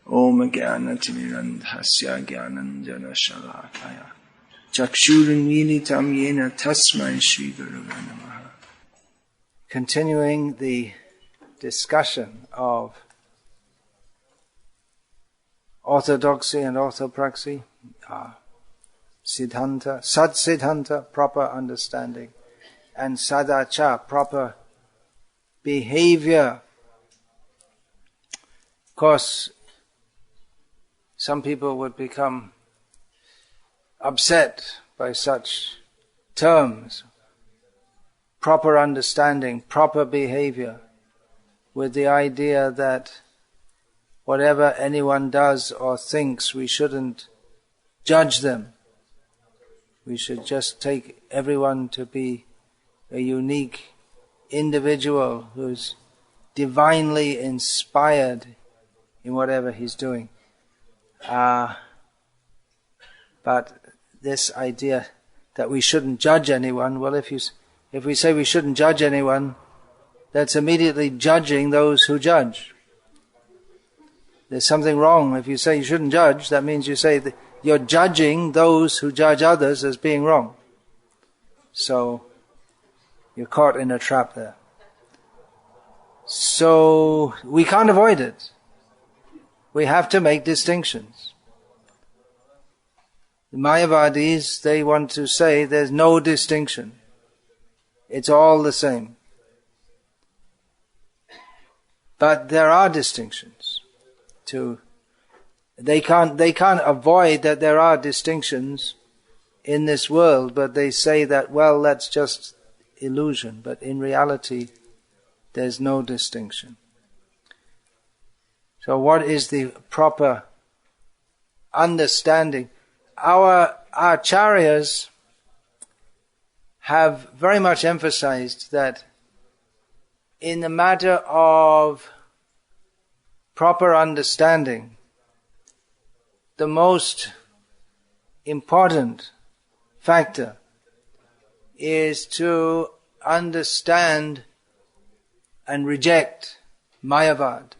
Om Jnanatirandhasya Jnananjana Shalakaya Chakshurunmilitam Yena Tasmai Shri Gurave Namaha. Continuing the discussion of Orthodoxy and Orthopraxy, Siddhanta, Sad-Siddhanta, proper understanding, and Sadacha, proper behavior. Of course, some people would become upset by such terms. Proper understanding, proper behavior, with the idea that whatever anyone does or thinks, we shouldn't judge them. We should just take everyone to be a unique individual who's divinely inspired in whatever he's doing. But this idea that we shouldn't judge anyone, well, if we say we shouldn't judge anyone, that's immediately judging those who judge. There's something wrong. If you say you shouldn't judge, that means you say that you're judging those who judge others as being wrong. So you're caught in a trap there. So we can't avoid it. We have to make distinctions. The Mayavadis, they want to say there's no distinction. It's all the same. But there are distinctions. They can't avoid that there are distinctions in this world, but they say that, well, that's just illusion. But in reality, there's no distinction. So what is the proper understanding? Our acharyas have very much emphasized that in the matter of proper understanding, the most important factor is to understand and reject Mayavad,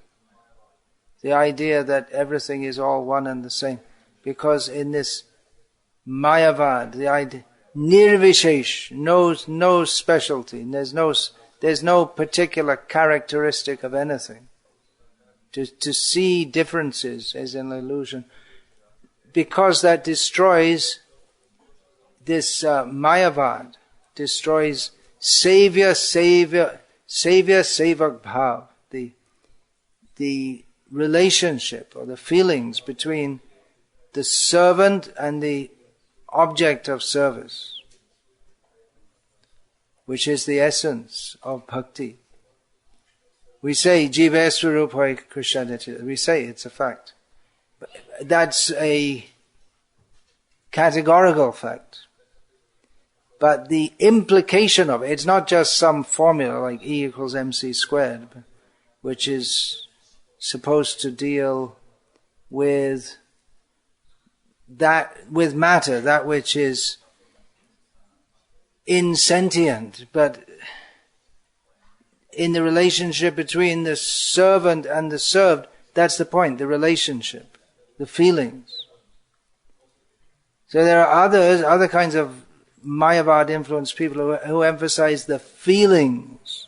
the idea that everything is all one and the same. Because in this Mayavad, the idea, Nirvishesh, no specialty, there's no particular characteristic of anything. To see differences is an illusion, because that destroys this Mayavad, destroys Sevak Bhav, the relationship or the feelings between the servant and the object of service, which is the essence of bhakti. We say Jivesvarupai Krishnaditi. We say it's a fact. That's a categorical fact. But the implication of it's not just some formula like E equals MC squared, which is supposed to deal with matter, that which is insentient, but in the relationship between the servant and the served, that's the point, the relationship, the feelings. So there are other kinds of Mayavad influenced people who emphasize the feelings.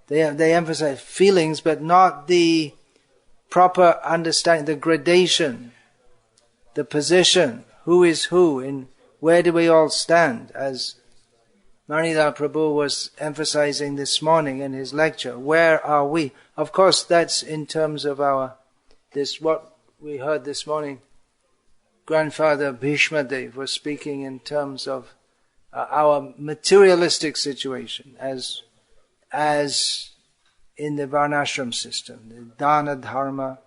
They emphasize feelings, but not the proper understanding, the gradation, the position, who is who, and where do we all stand, as Maridha Prabhu was emphasizing this morning in his lecture. Where are we? Of course, that's in terms of what we heard this morning. Grandfather Bhishma Dev was speaking in terms of our materialistic situation as in the Varnashram system, the Dana Dharma,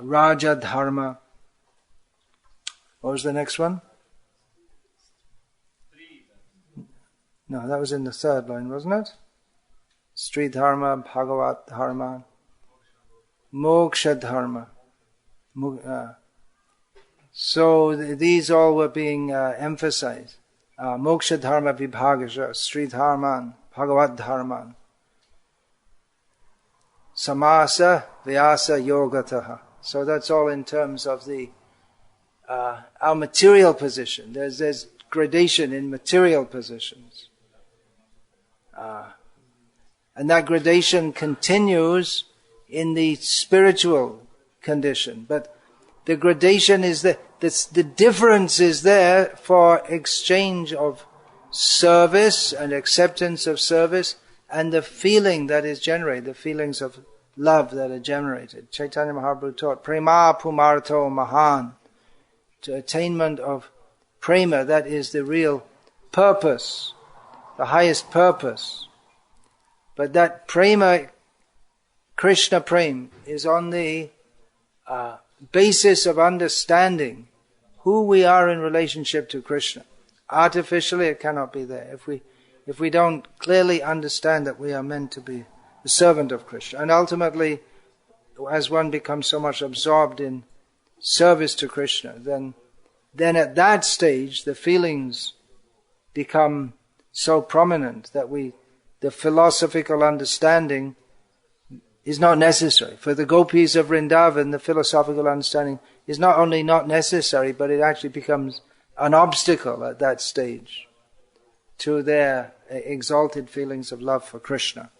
Raja Dharma. What was the next one? No, that was in the third line, wasn't it? Sri Dharma, Bhagavat Dharma, Moksha Dharma. So these all were being emphasized. Moksha Dharma Vibhagasha, Sri Dharman, Bhagavat Dharman. Samasa Vyasa Yogataha. So that's all in terms of our material position. There's gradation in material positions. And that gradation continues in the spiritual condition. But the gradation is the difference is there for exchange of service and acceptance of service and the feeling that is generated, the feelings of love that are generated. Chaitanya Mahaprabhu taught, Prema Pumarto Mahan, to attainment of prema, that is the real purpose, the highest purpose. But that prema, Krishna prema, is on the basis of understanding who we are in relationship to Krishna. Artificially, it cannot be there. If we don't clearly understand that we are meant to be the servant of Krishna. And ultimately, as one becomes so much absorbed in service to Krishna, then at that stage, the feelings become so prominent that the philosophical understanding is not necessary. For the gopis of Vrindavan, the philosophical understanding is not only not necessary, but it actually becomes an obstacle at that stage to their exalted feelings of love for Krishna.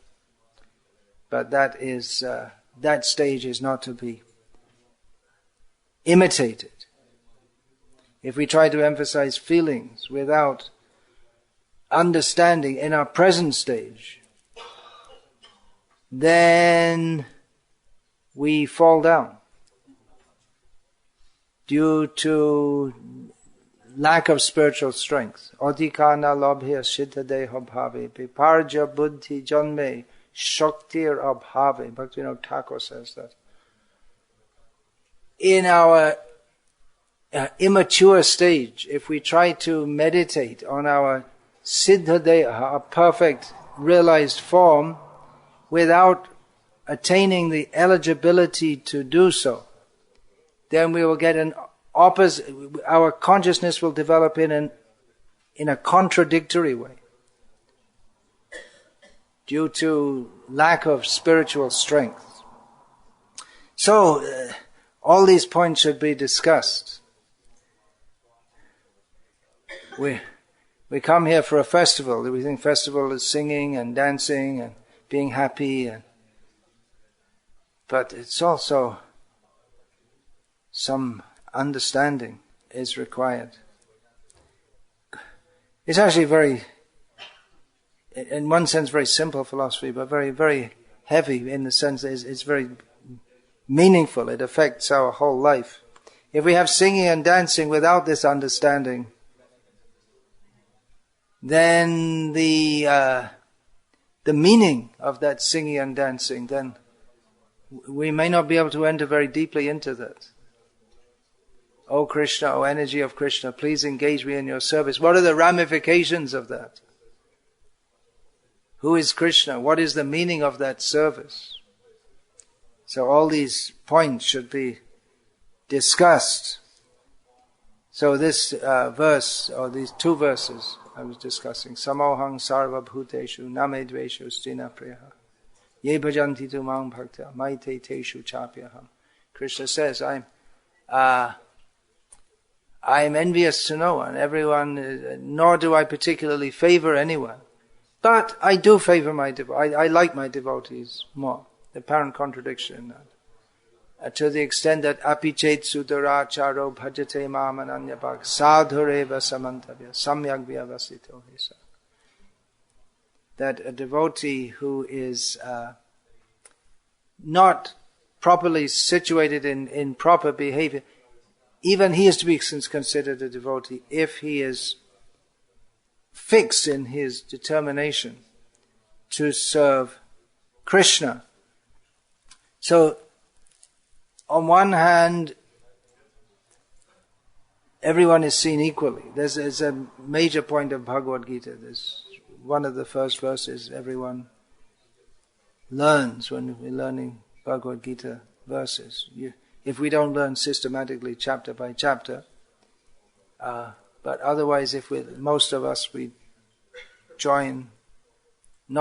But that stage is not to be imitated. If we try to emphasize feelings without understanding in our present stage, then we fall down due to lack of spiritual strength. Adhikana labhya siddha deha bhave viparja buddhi janme shaktir abhave. Bhaktivinoda Thakur says that. In our immature stage, if we try to meditate on our siddha deha, our perfect realized form, without attaining the eligibility to do so, then we will get an opposite. Our consciousness will develop in a contradictory way due to lack of spiritual strength. So, all these points should be discussed. We come here for a festival. We think festival is singing and dancing and being happy, but it's also some understanding is required. It's actually very, in one sense, very simple philosophy, but very, very heavy in the sense that it's very meaningful. It affects our whole life. If we have singing and dancing without this understanding, then the meaning of that singing and dancing, then we may not be able to enter very deeply into that. O Krishna, O energy of Krishna, please engage me in your service. What are the ramifications of that? Who is Krishna? What is the meaning of that service? So all these points should be discussed. So this verse, or these two verses I was discussing, Samohang sarva bhuteshu name dveshu stina priyaha ye bhajanti tu mang bhakta maite teshu chapyaham. Krishna says, I'm envious to no one, nor do I particularly favor anyone. But I do favor my devotees. I like my devotees more. The apparent contradiction in that. To the extent that apichet sudaracharo bhajate mamananyabhak sadhureva samantavya samyak vyavasito hisa. That a devotee who is not properly situated in proper behavior, even he is to be considered a devotee if he is fixed in his determination to serve Krishna. So, on one hand, everyone is seen equally. There's a major point of Bhagavad-gita. There's one of the first verses everyone learns when we're learning Bhagavad-gita verses. If we don't learn systematically chapter by chapter, but otherwise, most of us, we join a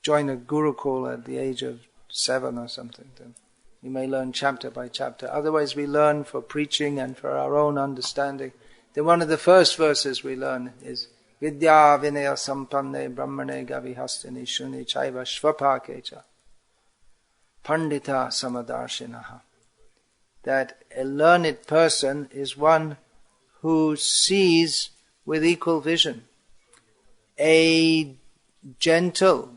Gurukul at the age of 7 or something, then We may learn chapter by chapter. Otherwise we learn for preaching and for our own understanding. Then one of the first verses we learn is Vidya Vinaya Sampanne Brahmane Gavihastini Shuni Chaiva Shvapakecha Pandita Samadarshinaha. That a learned person is one who sees with equal vision. A gentle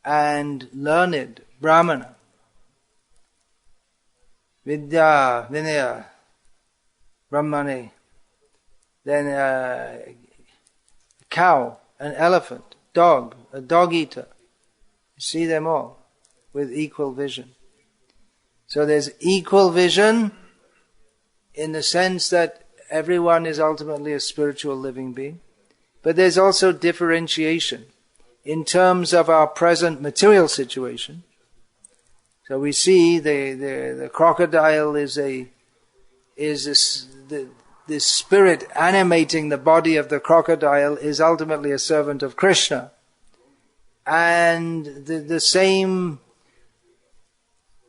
and learned Brahmana, Vidya, Vinaya, Brahmane, then a cow, an elephant, dog, a dog eater. You see them all with equal vision. So there's equal vision in the sense that everyone is ultimately a spiritual living being. But there's also differentiation in terms of our present material situation. So we see the crocodile is the spirit animating the body of the crocodile is ultimately a servant of Krishna. And the same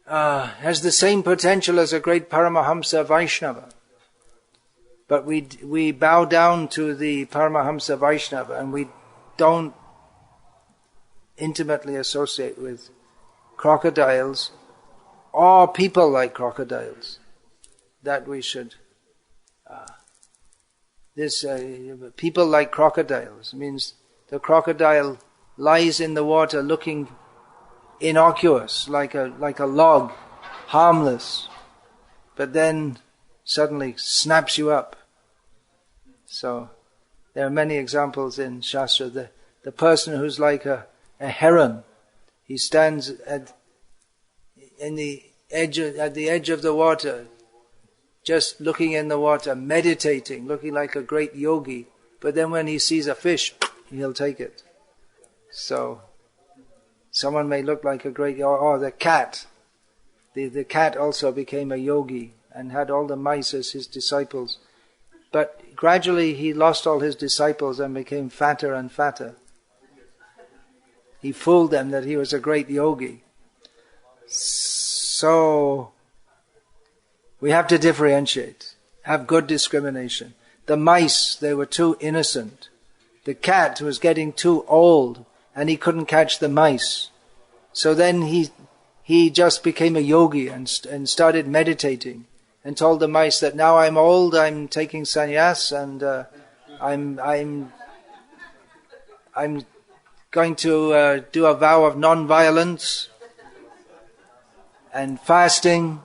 has the same potential as a great Paramahamsa Vaishnava. But we bow down to the Paramahamsa Vaishnava and we don't intimately associate with crocodiles or people like crocodiles. That we should. People like crocodiles means the crocodile lies in the water looking innocuous, like a log, harmless, but then suddenly snaps you up. So there are many examples in Shastra. The person who's like a heron, he stands at the edge of the water, just looking in the water, meditating, looking like a great yogi. But then when he sees a fish, he'll take it. So someone may look like a great, or the cat. The cat also became a yogi and had all the mice as his disciples. But gradually he lost all his disciples and became fatter and fatter. He fooled them that he was a great yogi. So we have to differentiate, have good discrimination. The mice, they were too innocent. The cat was getting too old and he couldn't catch the mice. So then he just became a yogi and started meditating and told the mice that now I'm old, I'm taking sannyas and I'm going to do a vow of non-violence and fasting.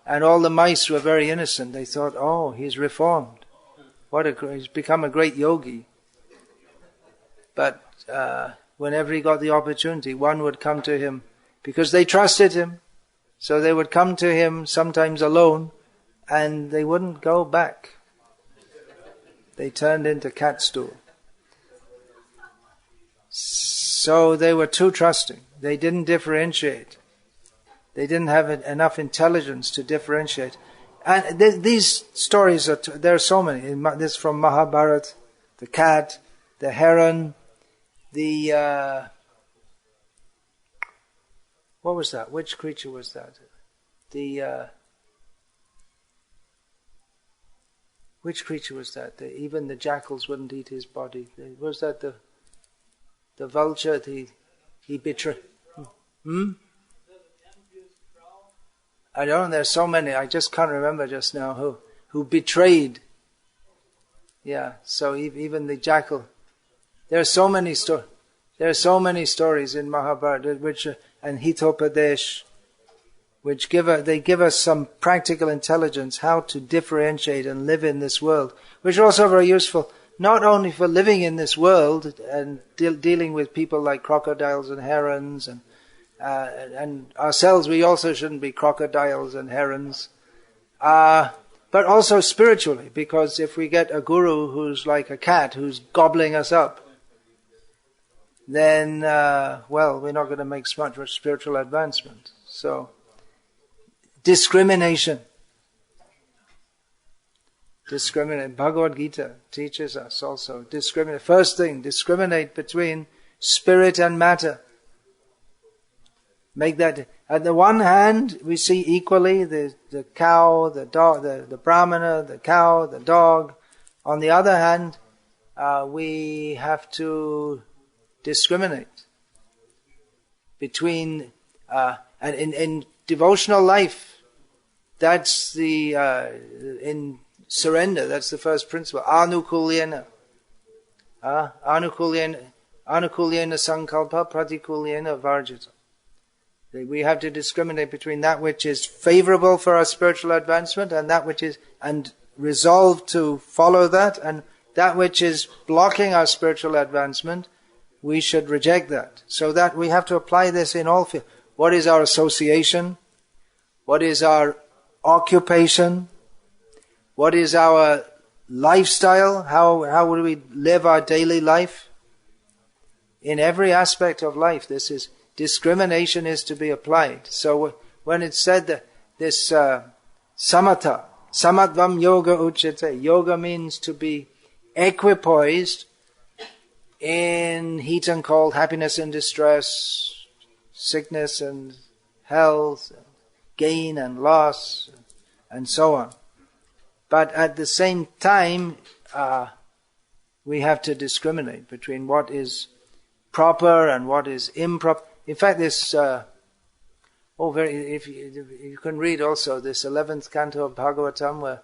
And all the mice were very innocent. They thought, oh, he's reformed. He's become a great yogi. But whenever he got the opportunity, one would come to him because they trusted him. So they would come to him sometimes alone and they wouldn't go back. They turned into cat stool. So they were too trusting. They didn't differentiate. They didn't have enough intelligence to differentiate. And these stories, there are so many. This from Mahabharata, the cat, the heron, what was that? Which creature was that? Which creature was that? Even the jackals wouldn't eat his body. Was that the vulture? He betrayed. I don't know, there's so many, I just can't remember just now who betrayed. Yeah, so even the jackal. There are so many stories in Mahabharata and Hitopadesh which give us some practical intelligence how to differentiate and live in this world, which are also very useful not only for living in this world and dealing with people like crocodiles and herons and ourselves, we also shouldn't be crocodiles and herons, but also spiritually, because if we get a guru who's like a cat, who's gobbling us up, then, we're not going to make much spiritual advancement. So, discrimination. Bhagavad-gita teaches us also, discriminate. First thing, discriminate between spirit and matter. make that. At the one hand, we see equally the cow, the dog, the brahmana, the cow, the dog. On the other hand, we have to discriminate between, and in devotional life, that's the, in surrender, that's the first principle. Anukulyena. Anukulyena sankalpa pratikulyena varjita. We have to discriminate between that which is favorable for our spiritual advancement and that which is, and resolve to follow that, and that which is blocking our spiritual advancement, we should reject that. So that we have to apply this in all fields. What is our association? What is our occupation? What is our lifestyle? How will we live our daily life? In every aspect of life, discrimination is to be applied. So when it's said that this samatvam yoga uchyate, yoga means to be equipoised in heat and cold, happiness and distress, sickness and health, gain and loss, and so on. But at the same time, we have to discriminate between what is proper and what is improper. In fact, this, if you can read also this 11th canto of Bhagavatam, where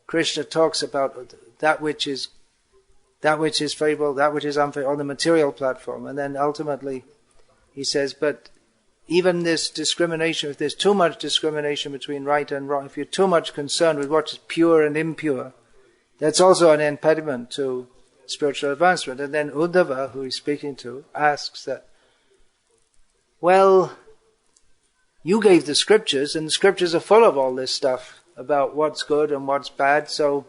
Krishna talks about that which is favorable, that which is unfavorable, on the material platform, and then ultimately he says, but even this discrimination, if there's too much discrimination between right and wrong, if you're too much concerned with what is pure and impure, that's also an impediment to spiritual advancement. And then Uddhava, who he's speaking to, asks that, well, you gave the scriptures, and the scriptures are full of all this stuff about what's good and what's bad, so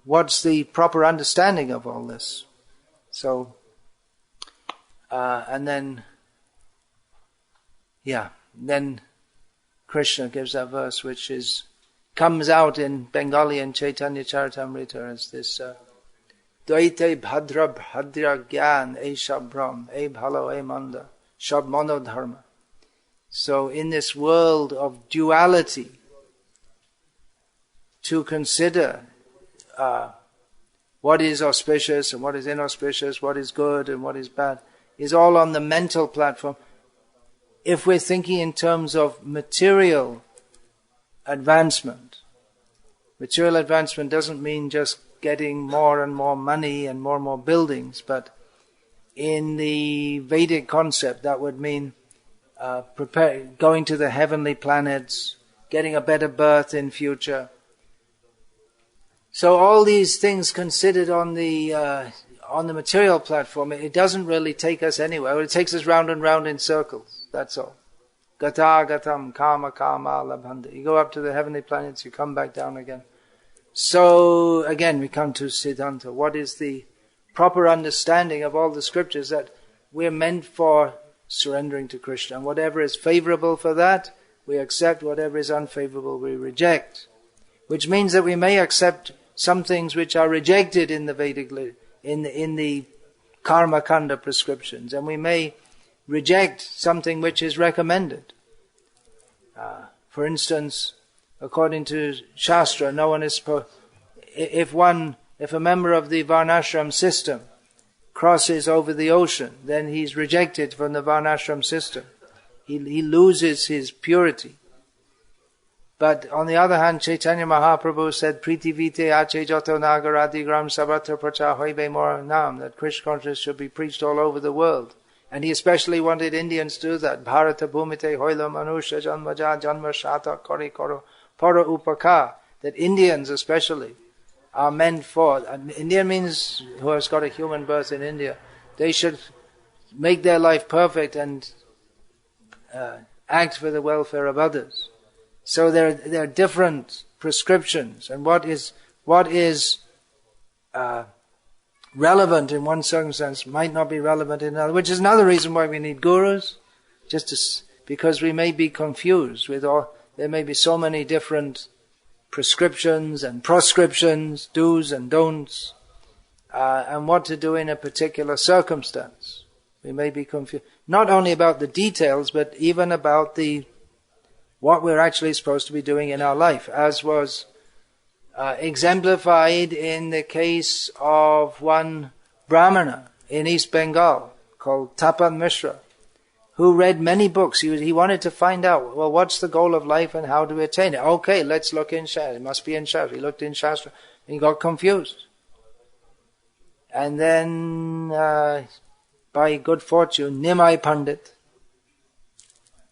what's the proper understanding of all this? So, and then Krishna gives that verse which comes out in Bengali in Chaitanya Charitamrita as this Dvaite bhadra bhadra gyan e shabram e bhalo e manda shab monodharma. So in this world of duality, to consider what is auspicious and what is inauspicious, what is good and what is bad, is all on the mental platform. If we're thinking in terms of material advancement doesn't mean just getting more and more money and more buildings, but in the Vedic concept that would mean going to the heavenly planets, getting a better birth in future. So all these things considered on the material platform, it doesn't really take us anywhere. It takes us round and round in circles. That's all. Gata gatam kama kama labhanda. You go up to the heavenly planets, you come back down again. So again, we come to Siddhanta. What is the proper understanding of all the scriptures? That we're meant for surrendering to Krishna. And whatever is favorable for that, we accept. Whatever is unfavorable, we reject. Which means that we may accept some things which are rejected in the Vedic, in the Karma Kanda prescriptions, and we may reject something which is recommended. For instance, according to Shastra, no one is supposed. If a member of the Varnashram system crosses over the ocean, then he's rejected from the Varnashram system. He loses his purity. But on the other hand, Chaitanya Mahaprabhu said, Priti vite ache joto nagaradi gram sabatra pracha hoibe mora nam, that Krishna consciousness should be preached all over the world. And he especially wanted Indians to do that. Bharata bhumite hoilo manusha janmaja janma shata kori koro para upaka. That Indians especially are meant for, and Indian means who has got a human birth in India, they should make their life perfect and act for the welfare of others. So there are different prescriptions, and what is relevant in one circumstance might not be relevant in another, which is another reason why we need gurus, because we may be confused with all. There may be so many different prescriptions and proscriptions, do's and don'ts, and what to do in a particular circumstance. We may be confused. not only about the details, but even about what we're actually supposed to be doing in our life, as was exemplified in the case of one Brahmana in East Bengal called Tapan Mishra, who read many books. He wanted to find out, well, what's the goal of life and how do we attain it? Okay, let's look in Shastra. It must be in Shastra. He looked in Shastra and he got confused. And then, by good fortune, Nimai Pandit,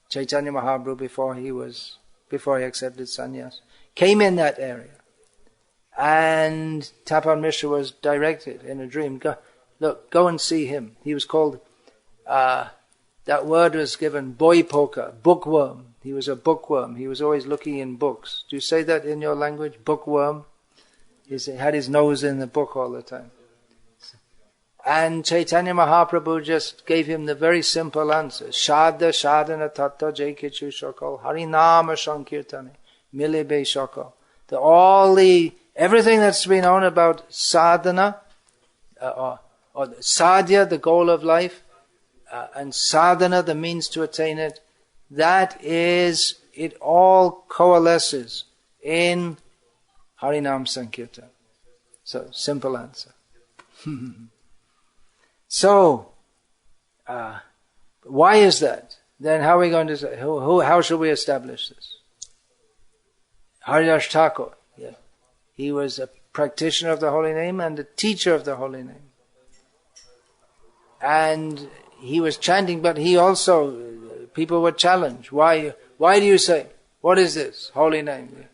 Chaitanya Mahaprabhu, before he accepted sannyas, came in that area. And Tapan Mishra was directed in a dream, go and see him. He was called, that word was given, boipoka, bookworm. He was a bookworm. He was always looking in books. Do you say that in your language, bookworm? He had his nose in the book all the time. And Chaitanya Mahaprabhu just gave him the very simple answer. Shadha Shadana Tatta Jaikichu Shokal Harinama Sankirtane Milibe Shokal. Everything that's been known about sadhana, or sadhya, the goal of life, and sadhana, the means to attain it, it all coalesces in Harinam Sankirtan. So, simple answer. So, why is that? Then how are we going to say, how should we establish this? Haridas Thakur, yeah. He was a practitioner of the holy name and a teacher of the holy name. And he was chanting, but he also, people were challenged. Why do you say, what is this? Holy name.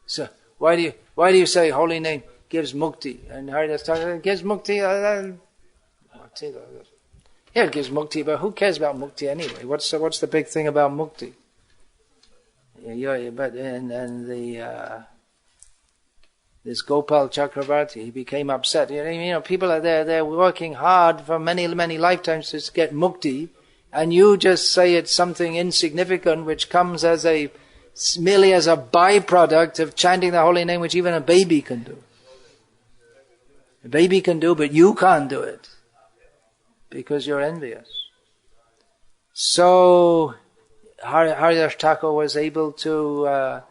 So, why do you say holy name gives mukti? And Haridas Thakur gives mukti, yeah, it gives mukti, but who cares about mukti anyway? What's the big thing about mukti? This Gopal Chakravarti, he became upset. People are they're working hard for many, many lifetimes to get mukti, and you just say it's something insignificant which comes merely as a byproduct of chanting the holy name, which even a baby can do. A baby can do, but you can't do it. Because you're envious. So, Haridas Thakur was able to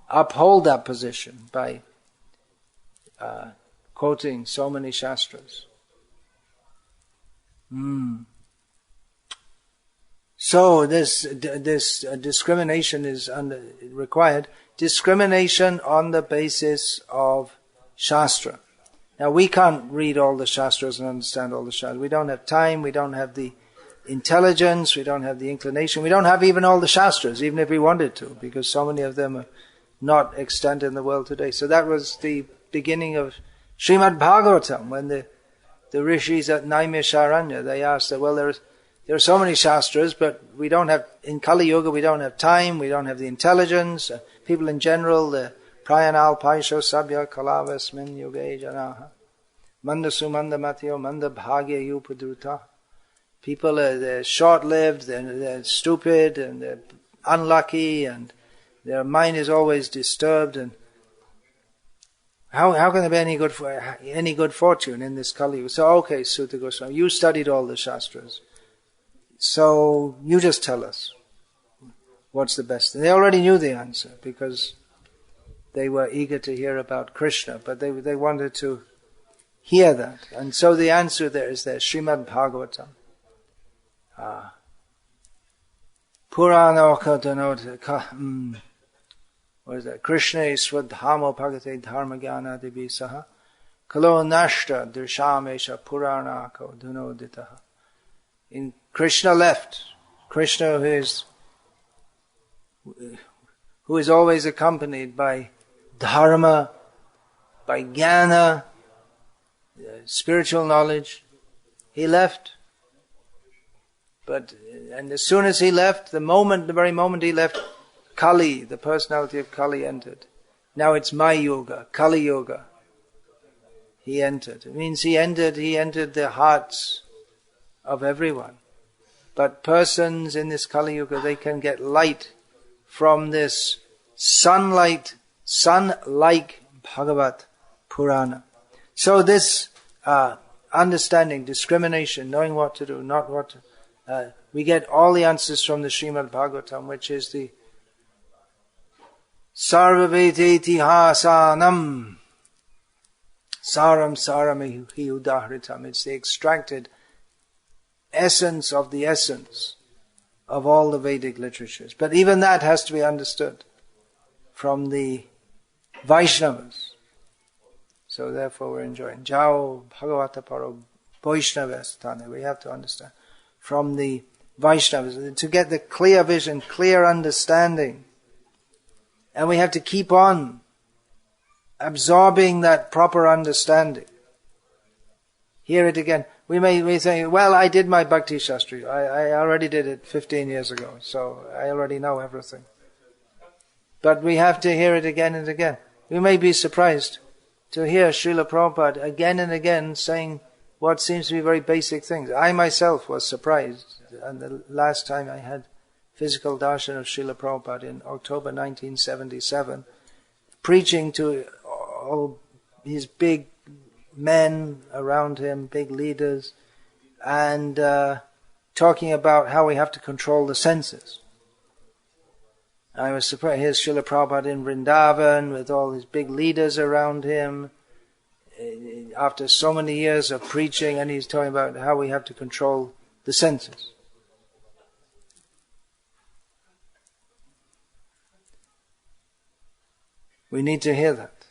uphold that position by quoting so many shastras. So this discrimination is required. Discrimination on the basis of shastra. Now we can't read all the shastras and understand all the shastras. We don't have time, we don't have the intelligence, we don't have the inclination, we don't have even all the shastras, even if we wanted to, because so many of them are not extant in the world today. So that was the beginning of Srimad Bhagavatam, when the rishis at Naimisharanya, they asked that, well, there are so many shastras, but we don't have, in Kali Yuga, we don't have time, we don't have the intelligence, people in general, the Prayanal Paisho Sabya Kalavasmin Yuge Janaha Mandasu Mandamatyo Manda Bhagya Yupadruta. People they're short-lived, they're stupid, and they're unlucky, and their mind is always disturbed. And how can there be any good fortune in this Kali Yuga? So, okay, Sutta Goswami, you studied all the shastras, so you just tell us what's the best. And they already knew the answer because they were eager to hear about Krishna, but they wanted to hear that. And so the answer there is there, Srimad Bhagavatam. Purana Okatanot, what is that? Krishna Swadhamo Bhagate Dharma Jnana Devi Saha Kalo Nashta Dirshamesha Puranako Dunoditaha. In Krishna left, Krishna who is always accompanied by dharma, by jnana, spiritual knowledge, he left. And as soon as he left, the very moment he left, Kali, the personality of Kali, entered. Now it's my yoga, Kali Yoga. He entered. It means he entered the hearts of everyone. But persons in this Kali Yuga, they can get light from this sun-like Bhagavat Purana. So this understanding, discrimination, knowing what to do, not what to, We get all the answers from the Srimad Bhagavatam, which is the Sarvavete Itihasanam Saram Saram Hi Udahritam. It's the extracted essence of the essence of all the Vedic literatures. But even that has to be understood from the Vaishnavas. So therefore we're enjoying Jao Bhagavata Paro Vaishnavastane. We have to understand from the Vaishnavas to get the clear vision, clear understanding. And we have to keep on absorbing that proper understanding. Hear it again. We may say, well, I did my Bhakti Shastri. I already did it 15 years ago, so I already know everything. But we have to hear it again and again. We may be surprised to hear Srila Prabhupada again and again saying what seems to be very basic things. I myself was surprised, and the last time I had physical darshan of Srila Prabhupada in October 1977, preaching to all his big men around him, big leaders, and talking about how we have to control the senses. I was surprised. Here's Srila Prabhupada in Vrindavan with all his big leaders around him after so many years of preaching, and he's talking about how we have to control the senses. We need to hear that.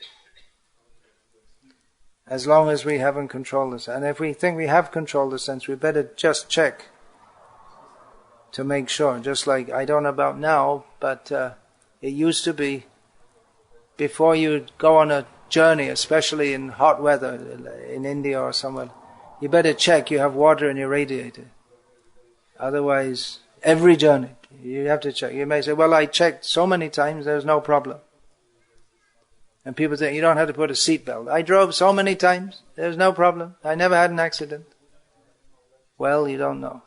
As long as we haven't controlled the sense. And if we think we have controlled the sense, we better just check to make sure. Just like, I don't know about now, but it used to be, before you go on a journey, especially in hot weather, in India or somewhere, you better check you have water in your radiator. Otherwise, every journey, you have to check. You may say, well, I checked so many times, there's no problem. And people think, you don't have to put a seatbelt. I drove so many times, there's no problem. I never had an accident. Well, you don't know.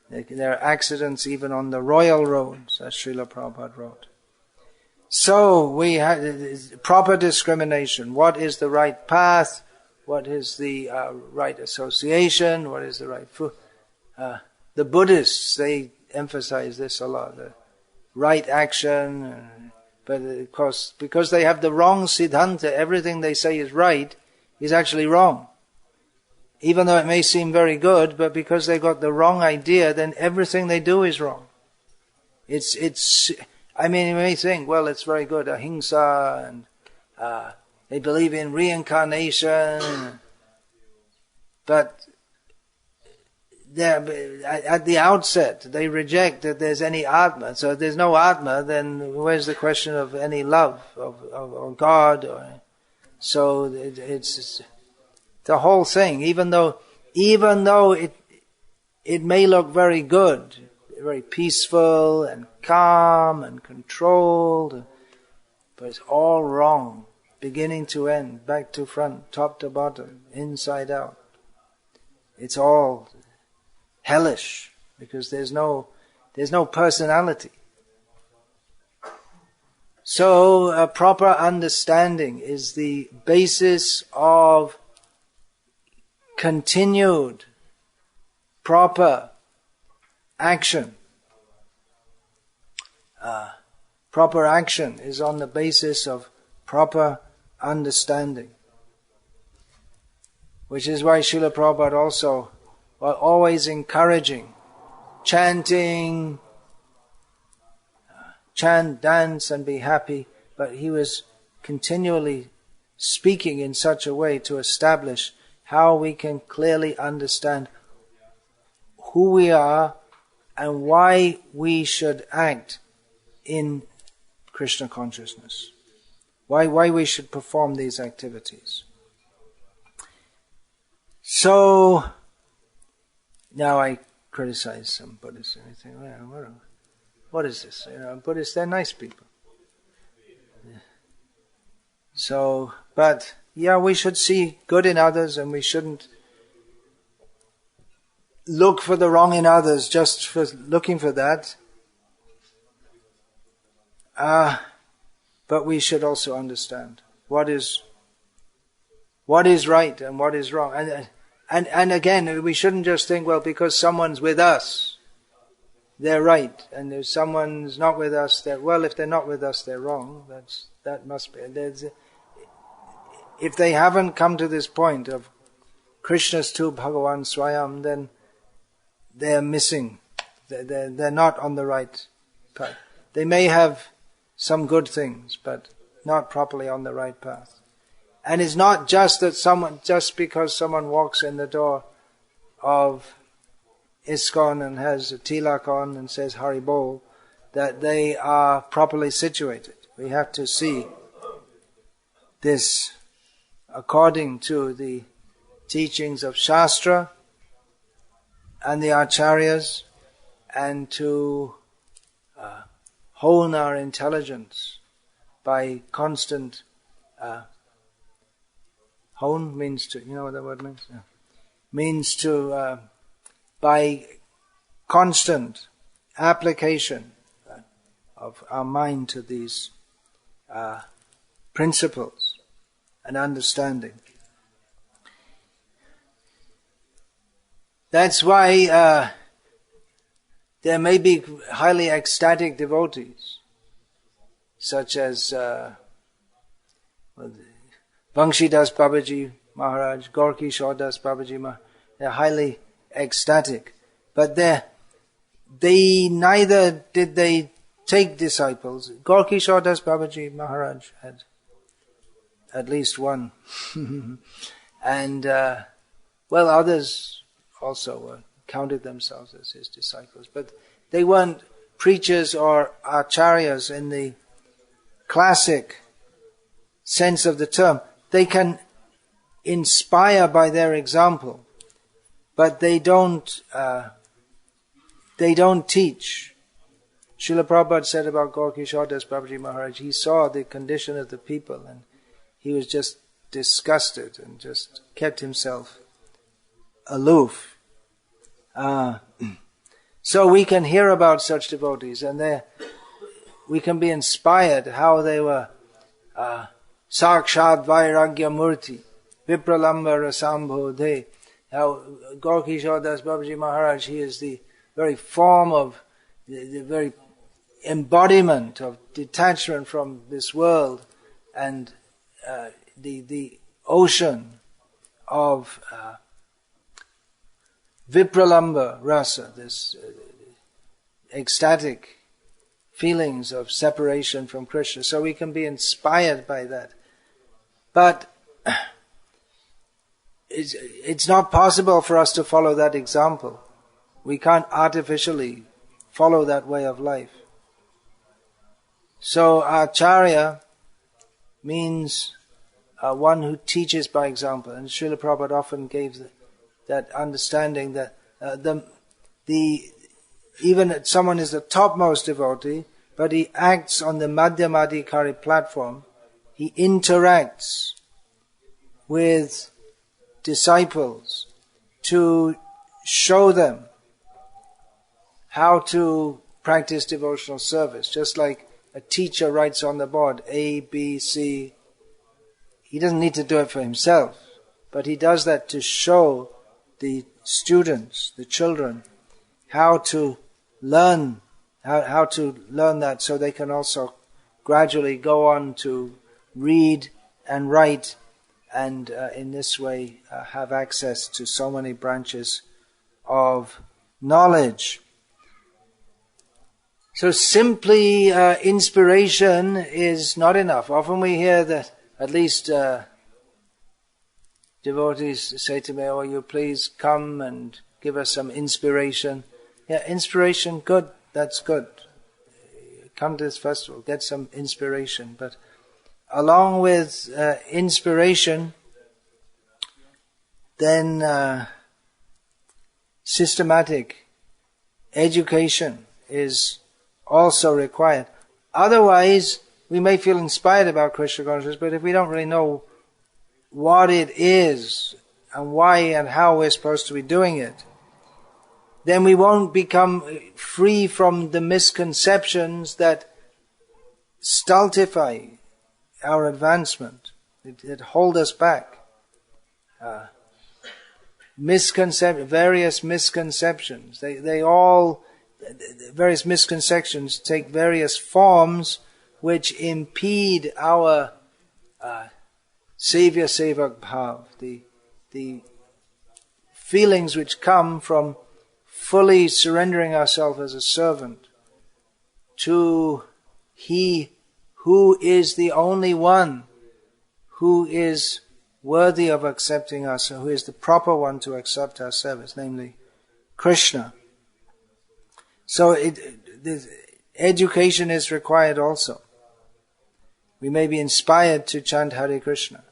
There are accidents even on the royal roads, as Srila Prabhupada wrote. So we have proper discrimination. What is the right path? What is the right association? What is the right food? The Buddhists, they emphasize this a lot. The right action. But of course, because they have the wrong siddhanta, everything they say is right is actually wrong. Even though it may seem very good, but because they got the wrong idea, then everything they do is wrong. I mean, you may think, well, it's very good, ahimsa, and they believe in reincarnation, but at the outset, they reject that there's any Atma. So if there's no Atma, then where's the question of any love of God? So it's the whole thing. Even though it may look very good, very peaceful and calm and controlled, but it's all wrong, beginning to end, back to front, top to bottom, inside out. It's all hellish, because there's no personality. So a proper understanding is the basis of continued proper action. Proper action is on the basis of proper understanding. Which is why Srila Prabhupada also was always encouraging chanting, chant, dance and be happy, but he was continually speaking in such a way to establish how we can clearly understand who we are and why we should act in Krishna consciousness. Why we should perform these activities. So, now I criticize some Buddhists and I think, well, what is this? Buddhists, they're nice people. So, but, yeah, we should see good in others and we shouldn't look for the wrong in others just for looking for that. But we should also understand what is right and what is wrong. And And again, we shouldn't just think, well, because someone's with us, they're right, and if someone's not with us, if they're not with us, they're wrong. That must be. If they haven't come to this point of Krishnastu Bhagavan Swayam, then they're missing. They're not on the right path. They may have some good things, but not properly on the right path. And it's not just that just because someone walks in the door of ISKCON and has a tilak on and says Hari Bol, that they are properly situated. We have to see this according to the teachings of Shastra and the Acharyas, and to hone our intelligence by constant hone means to, you know what that word means? Yeah. Means to by constant application of our mind to these principles and understanding. That's why there may be highly ecstatic devotees, such as Vangshidas Babaji Maharaj, Gorki Shodas Babaji Maharaj. They're highly ecstatic, but they neither did they take disciples. Gorki Shodas Babaji Maharaj had at least one, and others also counted themselves as his disciples, but they weren't preachers or acharyas in the classic sense of the term. They can inspire by their example, but they don't teach. Srila Prabhupada said about Gorki Shodas Babaji Maharaj, he saw the condition of the people and he was just disgusted and just kept himself aloof. So we can hear about such devotees, and we can be inspired how they were Sakshat Vairagya Murti, Vipralamba Rasambodhe. How Gorki Shodas Babaji Maharaj, he is the very form of, the very embodiment of detachment from this world, and the ocean of Vipralamba Rasa, this ecstatic feelings of separation from Krishna. So we can be inspired by that. But it's not possible for us to follow that example. We can't artificially follow that way of life. So Acharya means one who teaches by example. And Srila Prabhupada often gave that understanding that even someone is the topmost devotee, but he acts on the Madhyamadikari platform. He interacts with disciples to show them how to practice devotional service. Just like a teacher writes on the board A, B, C. He doesn't need to do it for himself, but he does that to show the students, the children, how to learn that, so they can also gradually go on to read and write, and in this way have access to so many branches of knowledge. So simply inspiration is not enough. Often we hear that, at least devotees say to me, "Oh, will you please come and give us some inspiration?" Yeah, inspiration, good, that's good. Come to this festival, get some inspiration. But along with inspiration, then systematic education is also required. Otherwise, we may feel inspired about Krishna consciousness, but if we don't really know what it is and why and how we're supposed to be doing it, then we won't become free from the misconceptions that stultify our advancement, that hold us back. various misconceptions. Various misconceptions take various forms which impede our Savior Sevak Bhav, the feelings which come from fully surrendering ourselves as a servant to He who is the only one who is worthy of accepting us, who is the proper one to accept our service, namely Krishna. So education is required also. We may be inspired to chant Hare Krishna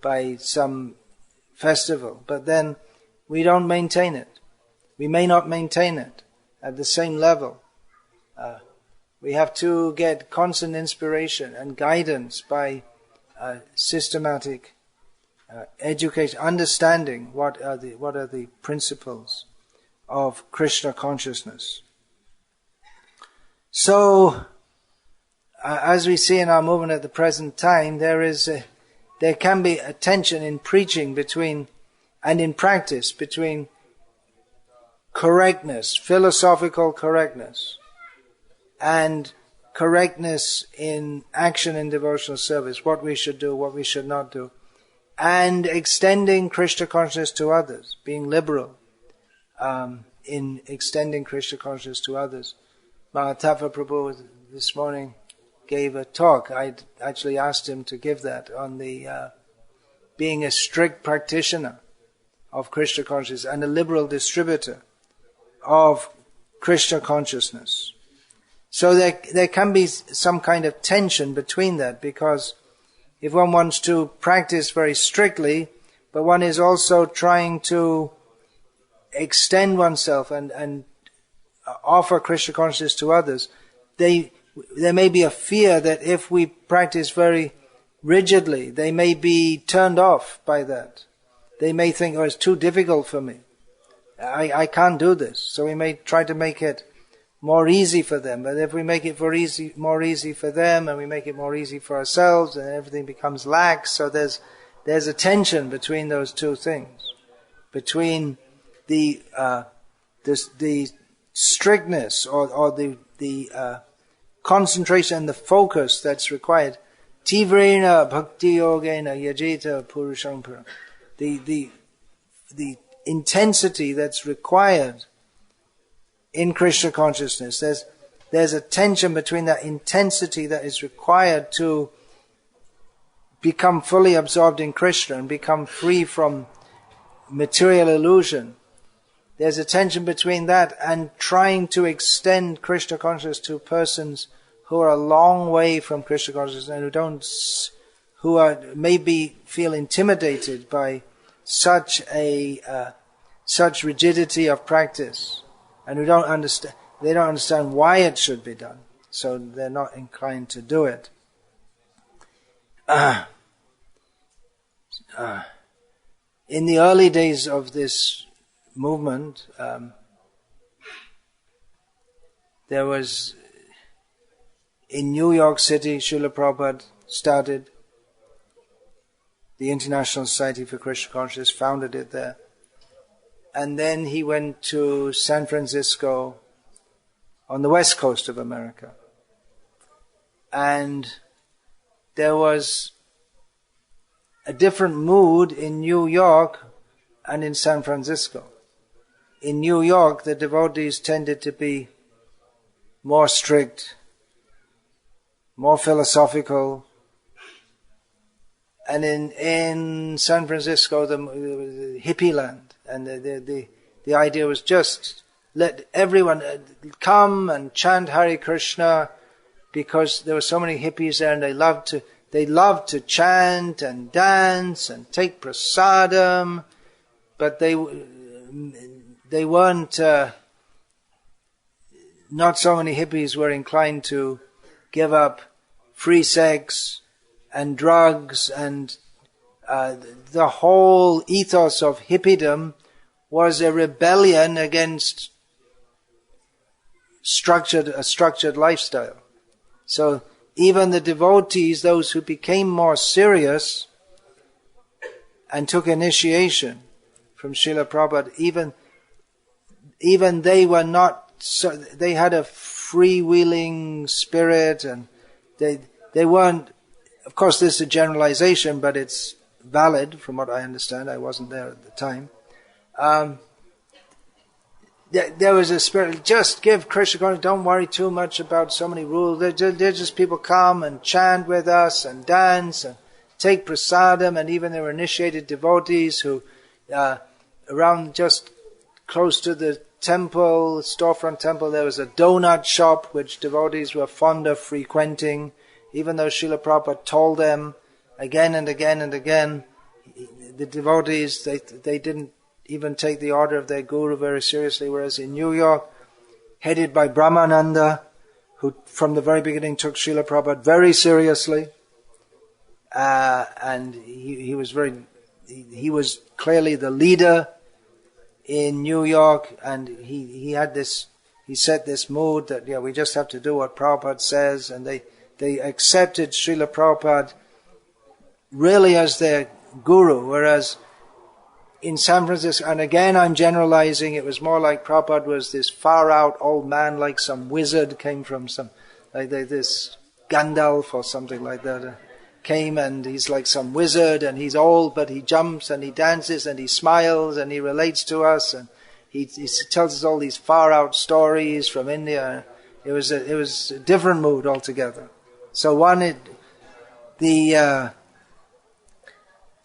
by some festival, but then we don't maintain it. We may not maintain it at the same level. We have to get constant inspiration and guidance by systematic education, understanding what are the principles of Krishna consciousness. So, as we see in our movement at the present time, there can be a tension in preaching and in practice between correctness, philosophical correctness, and correctness in action in devotional service, what we should do, what we should not do, and extending Krishna consciousness to others, being liberal in extending Krishna consciousness to others. Mahatma Prabhu this morning gave a talk. I actually asked him to give that on the being a strict practitioner of Krishna consciousness and a liberal distributor of Krishna consciousness. So there can be some kind of tension between that, because if one wants to practice very strictly, but one is also trying to extend oneself and offer Krishna consciousness to others, there may be a fear that if we practice very rigidly, they may be turned off by that. They may think, it's too difficult for me. I can't do this. So we may try to make it more easy for them. But if we make it more easy for them, and we make it more easy for ourselves, then everything becomes lax. So there's a tension between those two things, between the strictness or the concentration and the focus that's required. Tivrena bhakti yogena yajita purusham param. The intensity that's required in Krishna consciousness. There's a tension between that intensity that is required to become fully absorbed in Krishna and become free from material illusion. There's a tension between that and trying to extend Krishna consciousness to persons who are a long way from Krishna consciousness and who maybe feel intimidated by such rigidity of practice, and who don't understand why it should be done, so they're not inclined to do it. In the early days of this movement, there was in New York City, Srila Prabhupada started the International Society for Krishna Consciousness, founded it there. And then he went to San Francisco on the west coast of America. And there was a different mood in New York and in San Francisco. In New York, the devotees tended to be more strict, more philosophical. And in San Francisco, the hippie land, and the idea was just let everyone come and chant Hare Krishna, because there were so many hippies there, and they loved to chant and dance and take prasadam, but they weren't. Not so many hippies were inclined to give up free sex and drugs, and the whole ethos of hippiedom was a rebellion against a structured lifestyle. So even the devotees, those who became more serious and took initiation, from Srila Prabhupada, even they were not, so they had a freewheeling spirit, and they weren't, of course this is a generalization, but it's valid from what I understand. I wasn't there at the time. There was a spirit, just give Krishna consciousness, don't worry too much about so many rules. They're just people come and chant with us and dance and take prasadam, and even there were initiated devotees who, around just close to the temple, storefront temple, there was a donut shop which devotees were fond of frequenting, even though Srila Prabhupada told them again and again and again, the devotees, they didn't even take the order of their guru very seriously, whereas in New York, headed by Brahmananda, who from the very beginning took Srila Prabhupada very seriously, and he was clearly the leader in New York, and he set this mood that we just have to do what Prabhupada says, and they accepted Srila Prabhupada really as their guru, whereas in San Francisco, and again I'm generalizing, it was more like Prabhupada was this far out old man, like some wizard came from this Gandalf or something like that, came, and he's like some wizard, and he's old, but he jumps and he dances and he smiles and he relates to us, and he tells us all these far out stories from India. It was a different mood altogether. So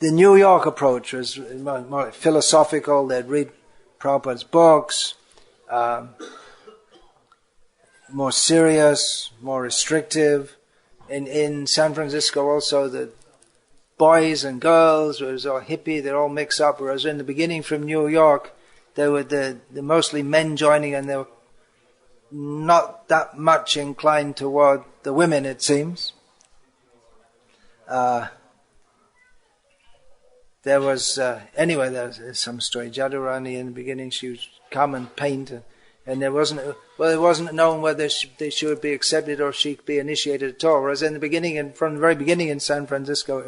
the New York approach was more philosophical. They'd read Prabhupada's books, more serious, more restrictive. In San Francisco also, the boys and girls, it was all hippie, they're all mixed up, whereas in the beginning from New York, they were the mostly men joining, and they were not that much inclined toward the women, it seems. There was some story. Jadurani in the beginning, she would come and paint, and it wasn't known whether she would be accepted or she could be initiated at all. Whereas in the beginning, and from the very beginning in San Francisco,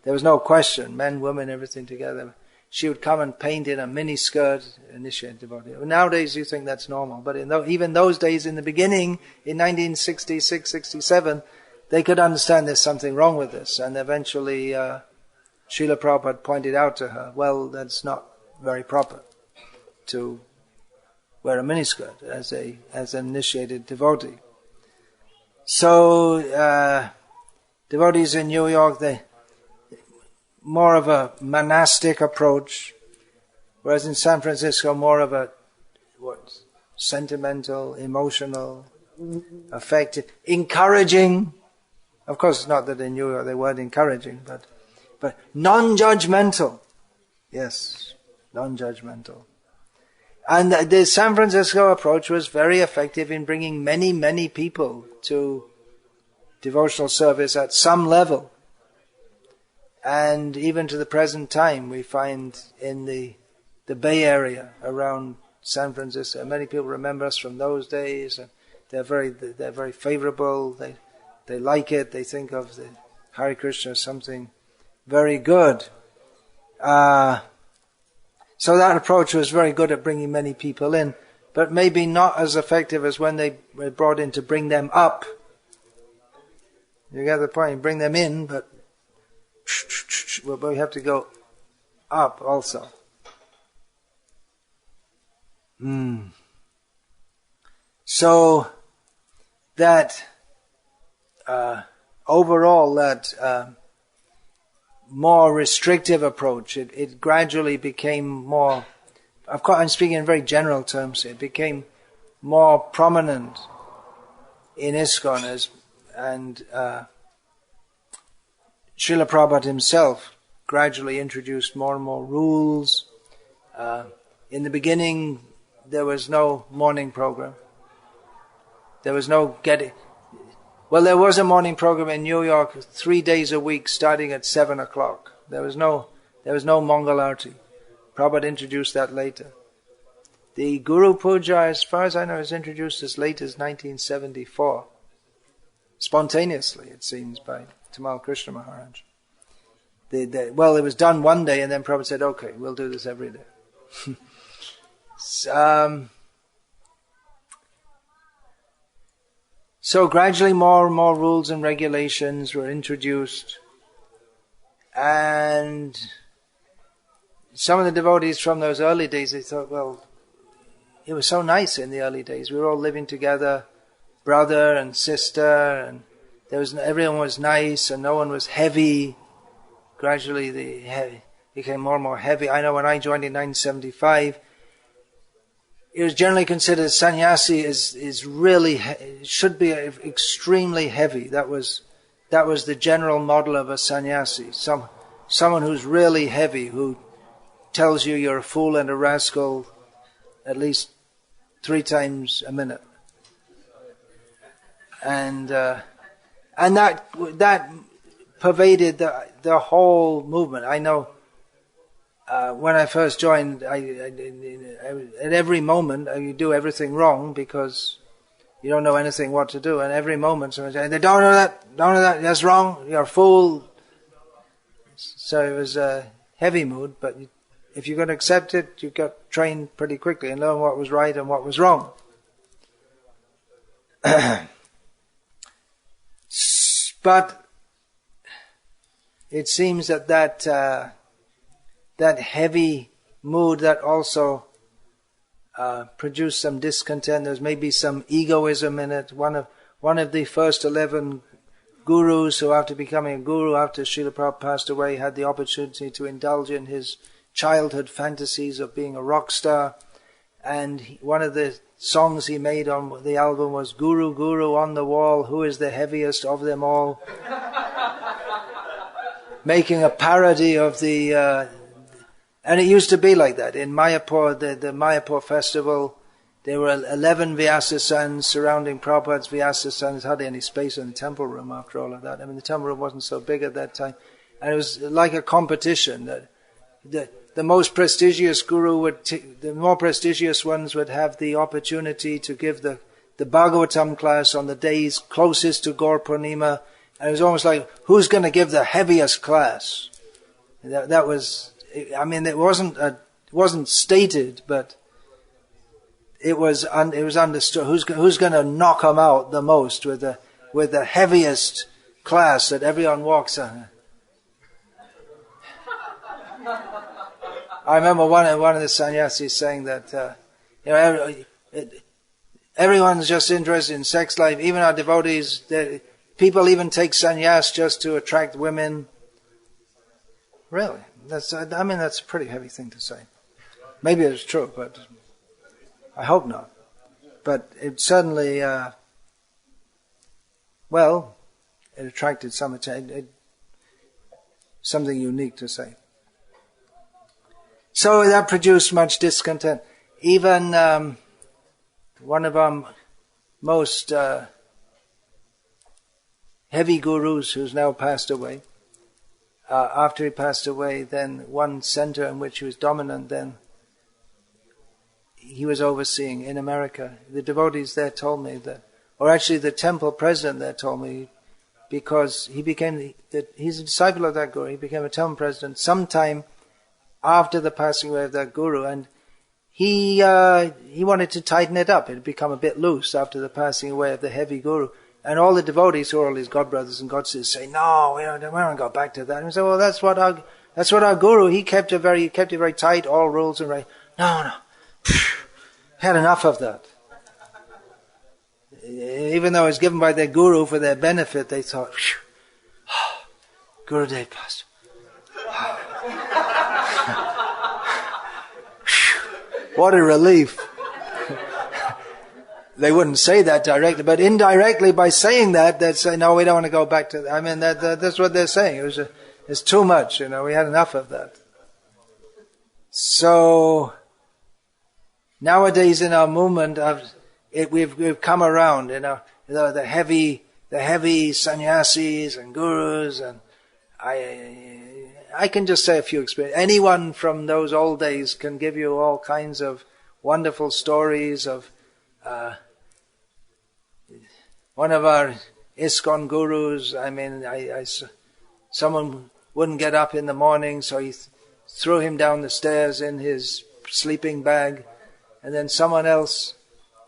there was no question, men, women, everything together. She would come and paint in a mini skirt, initiate devotee. Nowadays you think that's normal, but even those days in the beginning, in 1966, 67, they could understand there's something wrong with this, and eventually Srila Prabhupada pointed out to her, well, that's not very proper to wear a miniskirt as an initiated devotee. So devotees in New York, they more of a monastic approach, whereas in San Francisco more of a sentimental, emotional, affected, encouraging. Of course, it's not that in New York they weren't encouraging, but non-judgmental. Yes, non-judgmental. And the San Francisco approach was very effective in bringing many, many people to devotional service at some level. And even to the present time, we find in the Bay Area around San Francisco, many people remember us from those days, and they're very favorable. They like it. They think of the Hare Krishna as something very good. So that approach was very good at bringing many people in, but maybe not as effective as when they were brought in to bring them up. You get the point? Bring them in, but we have to go up also. So that overall, that more restrictive approach, it gradually became more, of course I'm speaking in very general terms, it became more prominent in ISKCON, and Srila Prabhupada himself gradually introduced more and more rules. In the beginning, there was no morning program. There was no there was a morning program in New York 3 days a week starting at 7 o'clock. There was no Mangal Arati. Prabhupada introduced that later. The Guru Puja, as far as I know, was introduced as late as 1974. Spontaneously, it seems, by Tamal Krishna Maharaj. well, it was done one day, and then Prabhupada said, okay, we'll do this every day. So gradually more and more rules and regulations were introduced, and some of the devotees from those early days, they thought, well, it was so nice in the early days. We were all living together, brother and sister, and everyone was nice, and no one was heavy. Gradually, became more and more heavy. I know when I joined in 1975, it was generally considered sannyasi is really should be extremely heavy. That was the general model of a sannyasi. Someone who's really heavy, who tells you you're a fool and a rascal at least 3 times a minute, and that pervaded the whole movement. I know when I first joined, I at every moment you do everything wrong because you don't know anything what to do. And every moment someone said, "Don't know that, that's wrong. You're a fool." So it was a heavy mood, but if you could accept it, you got trained pretty quickly and learned what was right and what was wrong. But it seems that heavy mood that also produced some discontent. There's maybe some egoism in it. One of the first 11 gurus who, after becoming a guru, after Srila Prabhupada passed away, had the opportunity to indulge in his childhood fantasies of being a rock star. And one of the songs he made on the album was "Guru, Guru on the wall, who is the heaviest of them all?" Making a parody of the... and it used to be like that. In Mayapur, the Mayapur festival, there were 11 Vyasa sons surrounding Prabhupada's Vyasa sons. Hardly any space in the temple room after all of that. I mean, the temple room wasn't so big at that time. And it was like a competition. The most prestigious guru the more prestigious ones would have the opportunity to give the Bhagavatam class on the days closest to Gaur Purnima. And it was almost like, who's going to give the heaviest class? That was... I mean, it wasn't stated, but it was understood. Who's going to knock them out the most with the heaviest class that everyone walks on? I remember one of the sannyasis saying that everyone's just interested in sex life. Even our devotees, people even take sannyas just to attract women. Really? That's a pretty heavy thing to say. Maybe it's true, but I hope not. But it suddenly, it attracted some attention, something unique to say. So that produced much discontent. Even one of our most heavy gurus, who's now passed away, after he passed away, then one center in which he was dominant, then he was overseeing in America. The devotees there told me that, or actually the temple president there told me, because he's a disciple of that guru, he became a temple president sometime after the passing away of that guru, and he wanted to tighten it up. It had become a bit loose after the passing away of the heavy guru. And all the devotees, who are all his godbrothers and godsisters, say, "No, we don't go back to that." And we say, "Well, that's what our guru. He kept it very tight, all rules and right." No, had enough of that. Even though it was given by their guru for their benefit, they thought, Gurudev passed. What a relief. They wouldn't say that directly, but indirectly by saying that, they'd say, "No, we don't want to go back to that." I mean, that's what they're saying. It's too much, we had enough of that. So, nowadays in our movement, we've come around, the heavy sannyasis and gurus, and I can just say a few experiences. Anyone from those old days can give you all kinds of wonderful stories of one of our ISKCON gurus. I mean, someone wouldn't get up in the morning, so he threw him down the stairs in his sleeping bag. And then someone else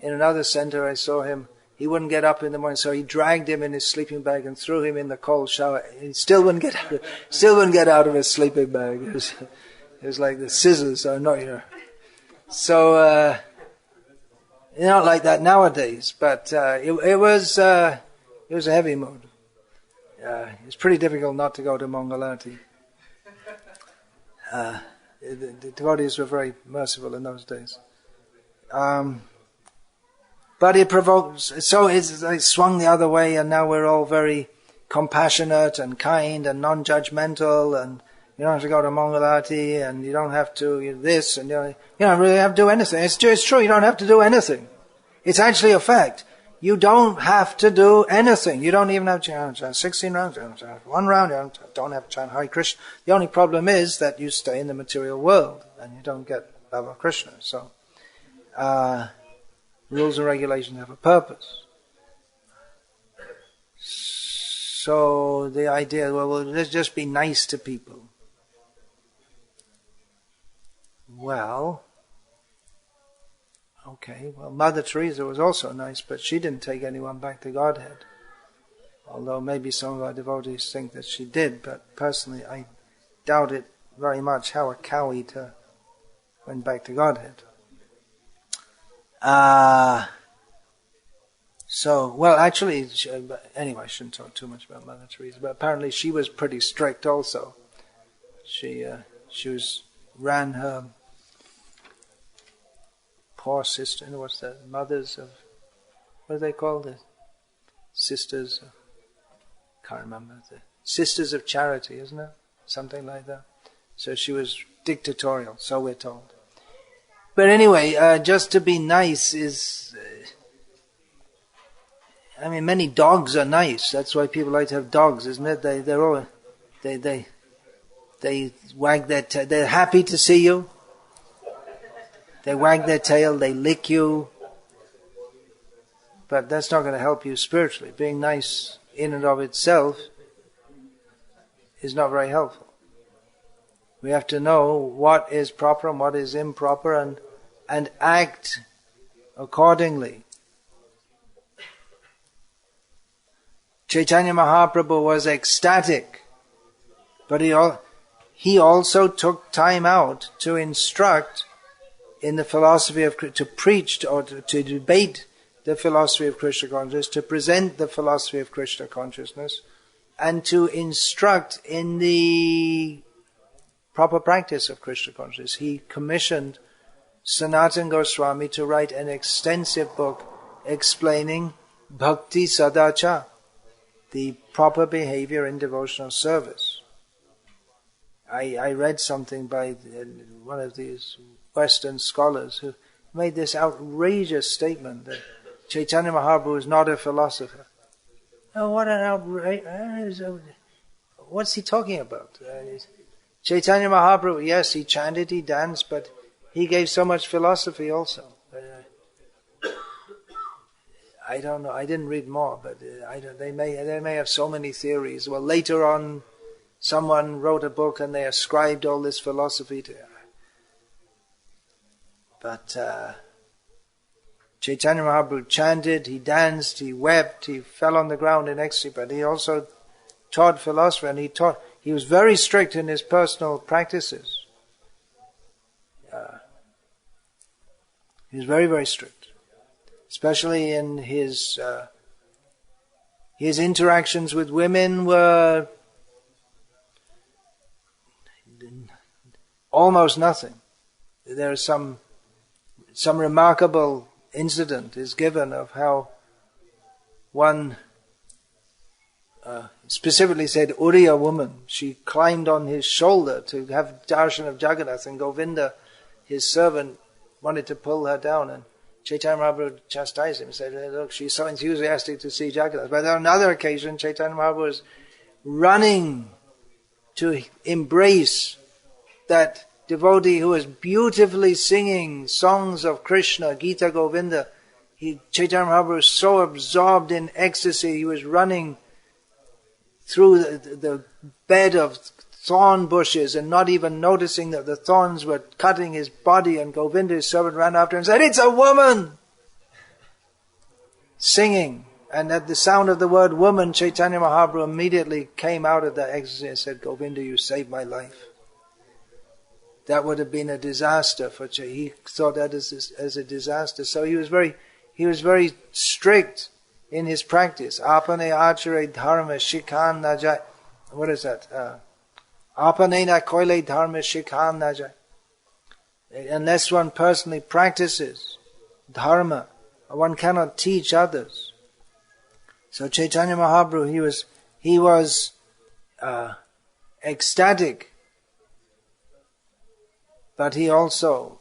in another center, I saw him, he wouldn't get up in the morning, so he dragged him in his sleeping bag and threw him in the cold shower. He still wouldn't get out of his sleeping bag. It was like the scissors are not, So, not like that nowadays, but it was a heavy mood. It's pretty difficult not to go to Mangalati. The devotees were very merciful in those days. But it provokes, so it's like swung the other way, and now we're all very compassionate and kind and non-judgmental, and you don't have to go to Mangalati, and you don't have to this, and you don't really have to do anything. It's true, you don't have to do anything. It's actually a fact. You don't have to do anything. You don't even have to chant 16 rounds, you don't have to chant 1 round, you don't have to chant Hare Krishna. The only problem is that you stay in the material world, and you don't get love of Krishna. So, rules and regulations have a purpose. So the idea, well, let's just be nice to people. Well, okay, well, Mother Teresa was also nice, but she didn't take anyone back to Godhead. Although maybe some of our devotees think that she did, but personally I doubt it very much how a cow eater went back to Godhead. Anyway, I shouldn't talk too much about Mother Teresa, but apparently she was pretty strict also. She ran her poor sister, what's that, mothers of, what are they called? The sisters, can't remember, the Sisters of Charity, isn't it? Something like that. So she was dictatorial, so we're told. But anyway, just to be nice is, many dogs are nice. That's why people like to have dogs, isn't it? They wag their tail. They're happy to see you. They wag their tail, they lick you. But that's not going to help you spiritually. Being nice in and of itself is not very helpful. We have to know what is proper and what is improper and act accordingly. Chaitanya Mahaprabhu was ecstatic, but he also took time out to instruct in the philosophy of, to preach or to debate the philosophy of Krishna consciousness, to present the philosophy of Krishna consciousness, and to instruct in the proper practice of Krishna consciousness. He commissioned Sanatana Goswami to write an extensive book explaining Bhakti Sadacha, the proper behavior in devotional service. I read something by one of these Western scholars who made this outrageous statement that Chaitanya Mahaprabhu is not a philosopher. Oh, what an outrage! What's he talking about? Chaitanya Mahaprabhu, yes, he chanted, he danced, but he gave so much philosophy also. I don't know. I didn't read more, but they may have so many theories. Well, later on, someone wrote a book and they ascribed all this philosophy to it. But Chaitanya Mahaprabhu chanted, he danced, he wept, he fell on the ground in ecstasy, but he also taught philosophy, and he was very strict in his personal practices. He was very, very strict. Especially in his interactions with women were almost nothing. There is some remarkable incident is given of how one specifically said Uri, a woman, she climbed on his shoulder to have darshan of Jagannath, and Govinda, his servant, wanted to pull her down, and Chaitanya Mahaprabhu chastised him and said, look, she's so enthusiastic to see Jagannath. But on another occasion, Chaitanya Mahaprabhu was running to embrace that devotee who was beautifully singing songs of Krishna, Gita Govinda. Chaitanya Mahaprabhu was so absorbed in ecstasy, he was running through the bed of thorn bushes and not even noticing that the thorns were cutting his body, and Govinda, his servant, ran after him and said, "It's a woman!" Singing. And at the sound of the word woman, Chaitanya Mahaprabhu immediately came out of that ecstasy and said, "Govinda, you saved my life." That would have been a disaster for Chaitanya. He thought that as a disaster. So he was very strict in his practice. Apane achare dharma shikhan najai. What is that? Apane na koile dharma shikhan najai. Unless one personally practices dharma, one cannot teach others. So Chaitanya Mahaprabhu, he was ecstatic, but he also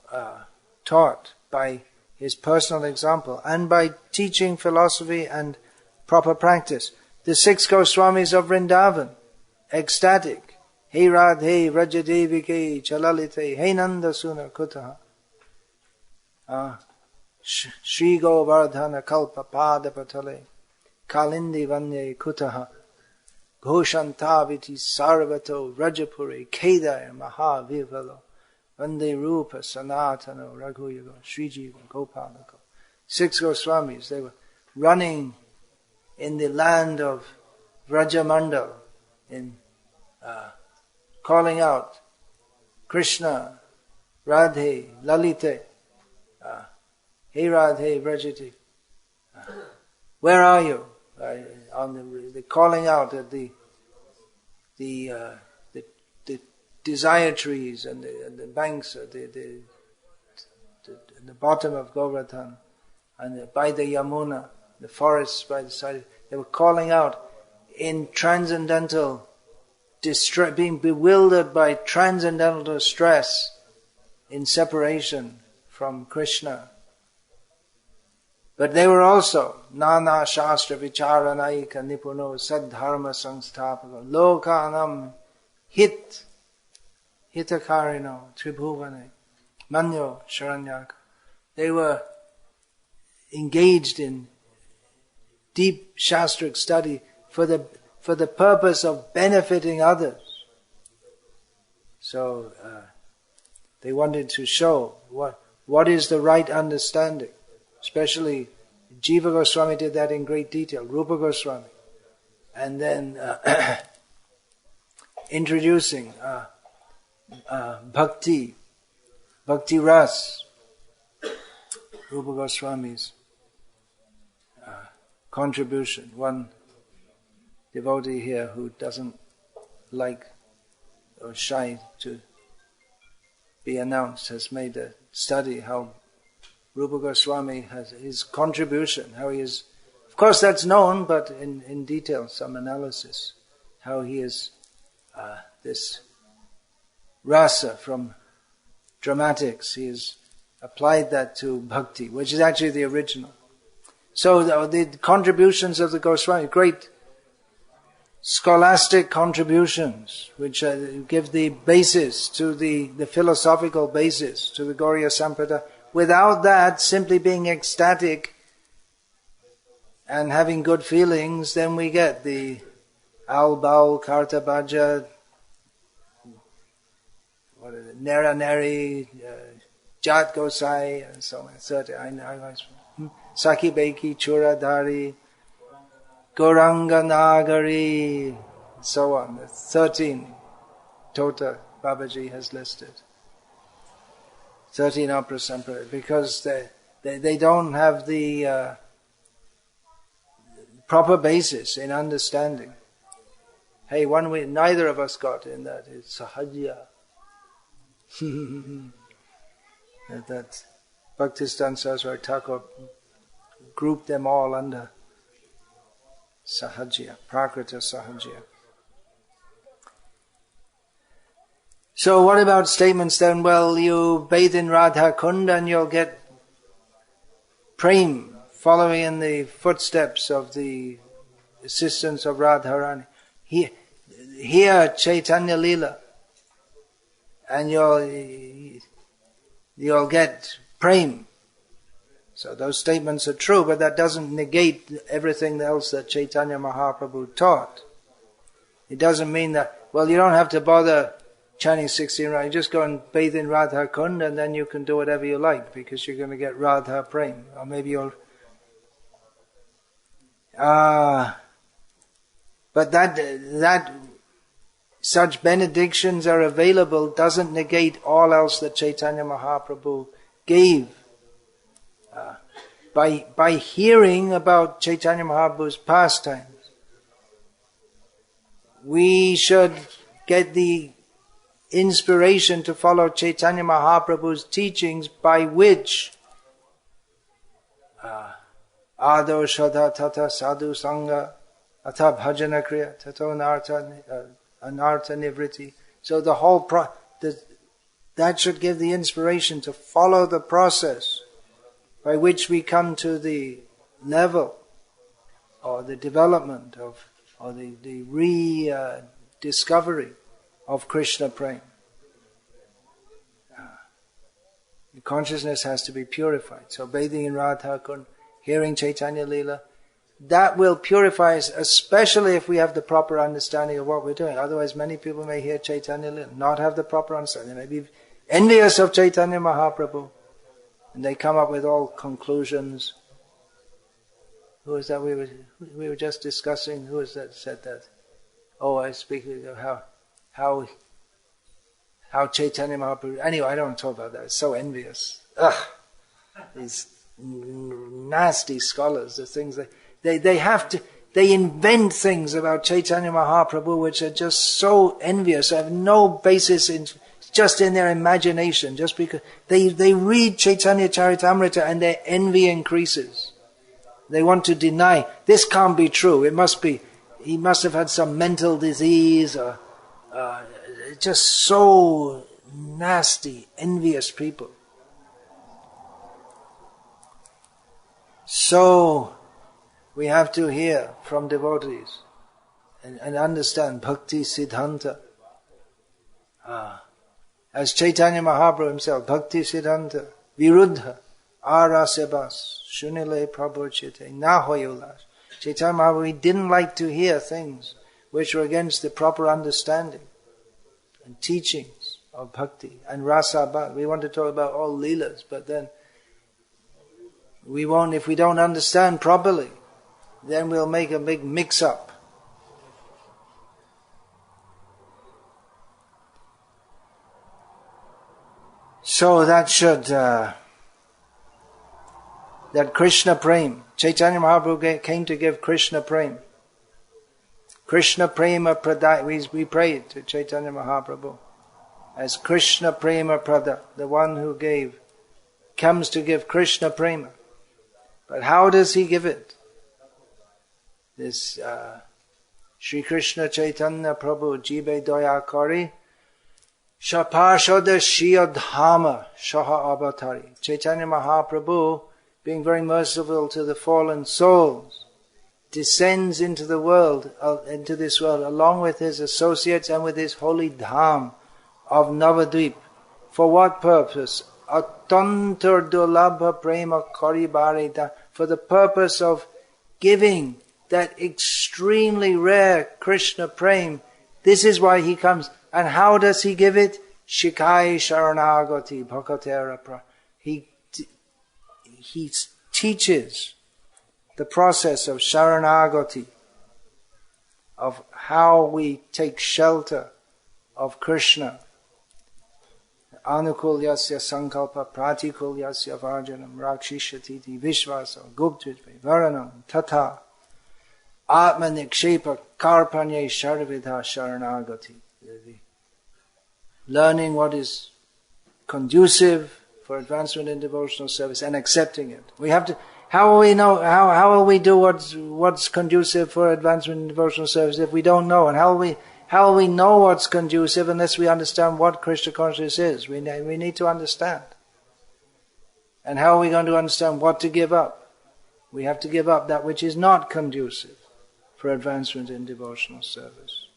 taught by his personal example and by teaching philosophy and proper practice. The 6 Goswamis of Vrindavan, ecstatic. Hey Radhe Vrajadevike Chalalite Hey Nanda Suna Kutaha Shri Govardhana Kalpa Pada Patale Kalindi Vanye Kutaha Ghoshantaviti Sarvato Rajapuri Kedaya Mahavivalo Vande Rupa Sanatano Raghuyuga Srijiva Gopalako. 6 Goswamis, they were running in the land of Vrajamandal, in calling out Krishna, Radhe, Lalite, Hey Radhe, Vrajati. Where are you? On the calling out at the desire trees and the banks, the bottom of Govardhan, and by the Yamuna, the forests by the side. They were calling out in transcendental distress, being bewildered by transcendental distress in separation from Krishna. But they were also Nana Shastra Vicharanaika Nipuno Saddharma Sangstapaka Lokanam Hitakarino Tribhuvane Manyo Sharanyaka. They were engaged in deep Shastric study for the purpose of benefiting others. So they wanted to show what is the right understanding. Especially Jiva Goswami did that in great detail, Rupa Goswami. And then introducing Bhakti Ras, Rupa Goswami's contribution. One devotee here who doesn't like or shy to be announced has made a study how Rupa Goswami has his contribution, how he is, of course that's known, but in detail, some analysis, how he is this rasa from dramatics, he has applied that to bhakti, which is actually the original. So the contributions of the Goswami, great scholastic contributions, which give the basis to the philosophical basis to the Gauriya Sampradaya. Without that, simply being ecstatic and having good feelings, then we get the Al-Baul, Kartabhaja, Nera Neri, Jat Gosai, and so on. Saki Beki, Churadari, Gauranga Nagari, and so on. 13 Tota Babaji has listed. 13 opera sampradaya, because they don't have the proper basis in understanding. Hey, one way neither of us got in that is sahajya. that Bhaktistan Saraswati Thakur grouped them all under sahajya, prakrita sahajya. So what about statements then? Well, you bathe in Radha Kund and you'll get prem, following in the footsteps of the assistants of Radharani. Hear Chaitanya Lila and you'll get prem. So those statements are true, but that doesn't negate everything else that Chaitanya Mahaprabhu taught. It doesn't mean that, well, you don't have to bother chanting 16 rounds. You just go and bathe in Radha Kund and then you can do whatever you like because you're going to get Radha Prem. Or maybe you'll... But that such benedictions are available doesn't negate all else that Chaitanya Mahaprabhu gave. By hearing about Chaitanya Mahaprabhu's pastimes, we should get the inspiration to follow Chaitanya Mahaprabhu's teachings, by which Ado Shraddha Tata Sadhu Sangha Atha Bhajana Kriya Tato Anartha Nivriti. So the whole that should give the inspiration to follow the process by which we come to the level or the development of, or the rediscovery of Krishna Prem. The consciousness has to be purified. So bathing in Radha Kund, hearing Chaitanya Leela, that will purify us, especially if we have the proper understanding of what we're doing. Otherwise, many people may hear Chaitanya Leela, not have the proper understanding. They may be envious of Chaitanya Mahaprabhu, and they come up with all conclusions. Who is that we were just discussing? Who is that said that? Oh, I speak of how Chaitanya Mahaprabhu... Anyway, I don't want to talk about that. It's so envious. Ugh! These nasty scholars, the things they invent things about Chaitanya Mahaprabhu which are just so envious, have no basis just in their imagination, just because they read Chaitanya Charitamrita and their envy increases. They want to deny, this can't be true, it must be, he must have had some mental disease, or just so nasty, envious people. So, we have to hear from devotees and understand Bhakti Siddhanta. As Chaitanya Mahaprabhu himself, Bhakti Siddhanta, Viruddha, Arasebas, Shunile Prabhuchite, Nahoyulas. Chaitanya Mahaprabhu, he didn't like to hear things which were against the proper understanding and teachings of Bhakti and Rasa. We want to talk about all Leelas, but then we won't, if we don't understand properly, then we'll make a big mix-up. So that should, that Krishna Prem, Chaitanya Mahaprabhu came to give Krishna Prem. Krishna Prema Prada, we prayed to Chaitanya Mahaprabhu as Krishna Prema Prada, the one who comes to give Krishna Prema. But how does he give it? This Shri Krishna Chaitanya Prabhu Jibe Daya Kari Shaparshada Shiyadhama Shaha Avatari. Chaitanya Mahaprabhu, being very merciful to the fallen souls, descends into the world, into this world, along with his associates and with his holy dham of Navadvip. For what purpose? Atantar dulabha prema karibarita. For the purpose of giving that extremely rare Krishna Prem. This is why he comes. And how does he give it? Shikai Sharanagati Bhakatera Pra. He teaches the process of Sharanagati, of how we take shelter of Krishna. Anukulyasya sankalpa pratikulyasya varjanam rakshishati vishvasa guptvidve varanam tata atma nikshepa karpanye sharvidha sharanagati. Learning what is conducive for advancement in devotional service and accepting it. We have to. How will we know? How will we do what's conducive for advancement in devotional service if we don't know? And how will we know what's conducive unless we understand what Krishna consciousness is? We need to understand. And how are we going to understand what to give up? We have to give up that which is not conducive for advancement in devotional service.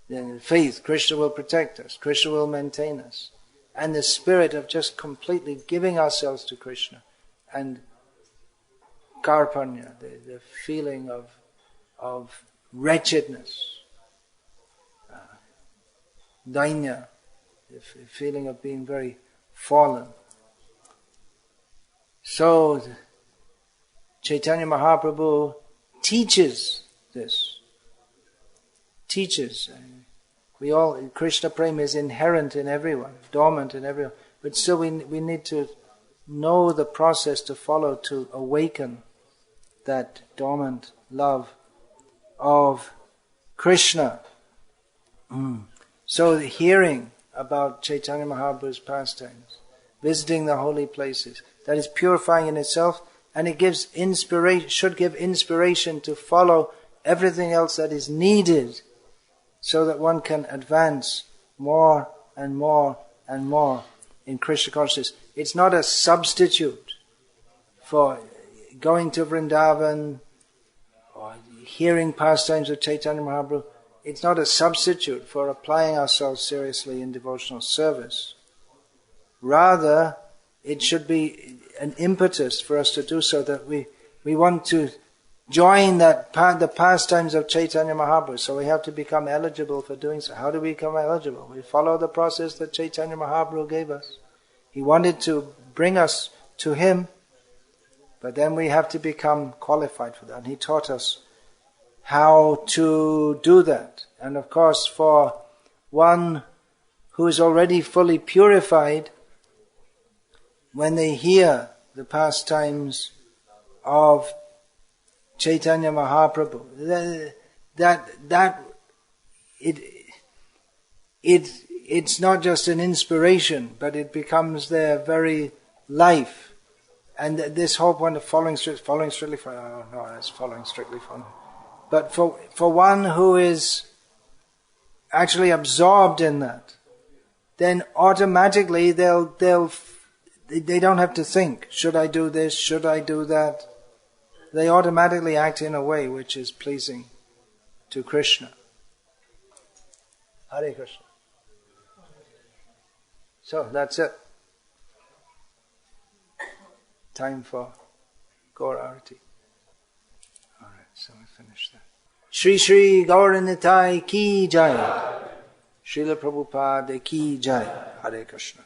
Then faith, Krishna will protect us, Krishna will maintain us. And the spirit of just completely giving ourselves to Krishna. And karpanya, the feeling of of wretchedness, dainya, the feeling of being very fallen. So Chaitanya Mahaprabhu teaches this. Teaches. Krishna Prema is inherent in everyone, dormant in everyone. But still we need to know the process to follow to awaken that dormant love of Krishna. So hearing about Chaitanya Mahaprabhu's pastimes, visiting the holy places, that is purifying in itself, and it gives inspiration, should give inspiration to follow everything else that is needed so that one can advance more and more and more in Krishna consciousness. It's not a substitute for going to Vrindavan or hearing pastimes of Chaitanya Mahaprabhu. It's not a substitute for applying ourselves seriously in devotional service. Rather, it should be an impetus for us to do so, that we want to join the pastimes of Chaitanya Mahaprabhu. So we have to become eligible for doing so. How do we become eligible? We follow the process that Chaitanya Mahaprabhu gave us. He wanted to bring us to him, but then we have to become qualified for that. And he taught us how to do that. And of course, for one who is already fully purified, when they hear the pastimes of Chaitanya Mahaprabhu, it's not just an inspiration, but it becomes their very life. And this whole point of following strictly from, oh no, it's following strictly from. But for one who is actually absorbed in that, then automatically they don't have to think, should I do this, should I do that? They automatically act in a way which is pleasing to Krishna. Hare Krishna. So that's it. Time for Gaur Arati. Alright, so we finish that. Shri Shri Gauranitai ki jai. Srila Prabhupada ki jai. Hare Krishna.